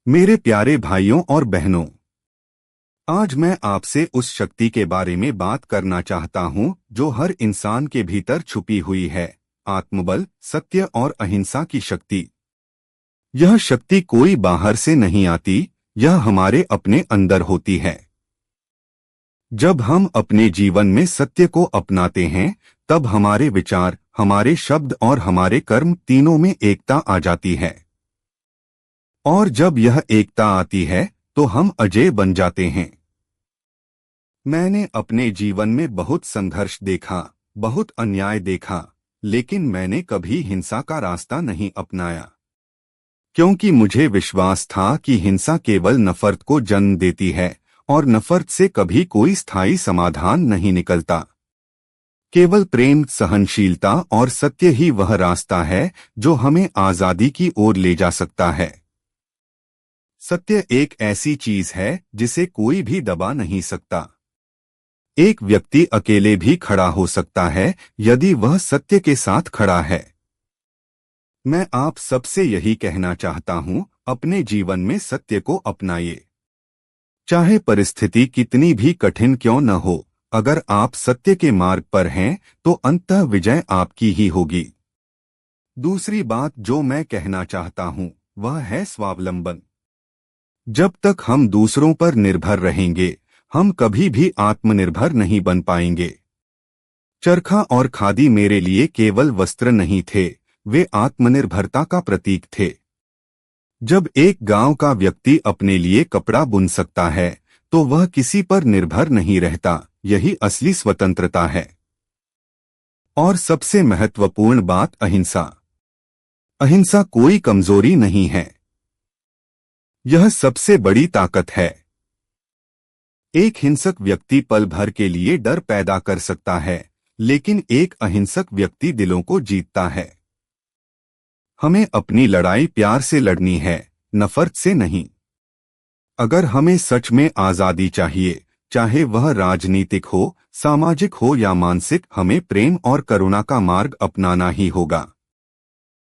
मेरे प्यारे भाइयों और बहनों, आज मैं आपसे उस शक्ति के बारे में बात करना चाहता हूं जो हर इंसान के भीतर छुपी हुई है। आत्मबल, सत्य और अहिंसा की शक्ति। यह शक्ति कोई बाहर से नहीं आती, यह हमारे अपने अंदर होती है। जब हम अपने जीवन में सत्य को अपनाते हैं, तब हमारे विचार, हमारे शब्द और हमारे कर्म तीनों में एकता आ जाती है। और जब यह एकता आती है तो हम अजेय बन जाते हैं। मैंने अपने जीवन में बहुत संघर्ष देखा, बहुत अन्याय देखा, लेकिन मैंने कभी हिंसा का रास्ता नहीं अपनाया, क्योंकि मुझे विश्वास था कि हिंसा केवल नफरत को जन्म देती है और नफरत से कभी कोई स्थायी समाधान नहीं निकलता। केवल प्रेम, सहनशीलता और सत्य ही वह रास्ता है जो हमें आजादी की ओर ले जा सकता है। सत्य एक ऐसी चीज है जिसे कोई भी दबा नहीं सकता। एक व्यक्ति अकेले भी खड़ा हो सकता है यदि वह सत्य के साथ खड़ा है। मैं आप सबसे यही कहना चाहता हूं, अपने जीवन में सत्य को अपनाइए। चाहे परिस्थिति कितनी भी कठिन क्यों न हो, अगर आप सत्य के मार्ग पर हैं तो अंततः विजय आपकी ही होगी। दूसरी बात जो मैं कहना चाहता हूं वह है स्वावलंबन। जब तक हम दूसरों पर निर्भर रहेंगे, हम कभी भी आत्मनिर्भर नहीं बन पाएंगे। चरखा और खादी मेरे लिए केवल वस्त्र नहीं थे, वे आत्मनिर्भरता का प्रतीक थे। जब एक गांव का व्यक्ति अपने लिए कपड़ा बुन सकता है तो वह किसी पर निर्भर नहीं रहता। यही असली स्वतंत्रता है। और सबसे महत्वपूर्ण बात, अहिंसा। अहिंसा कोई कमजोरी नहीं है, यह सबसे बड़ी ताकत है। एक हिंसक व्यक्ति पल भर के लिए डर पैदा कर सकता है, लेकिन एक अहिंसक व्यक्ति दिलों को जीतता है। हमें अपनी लड़ाई प्यार से लड़नी है, नफरत से नहीं। अगर हमें सच में आजादी चाहिए, चाहे वह राजनीतिक हो, सामाजिक हो या मानसिक, हमें प्रेम और करुणा का मार्ग अपनाना ही होगा।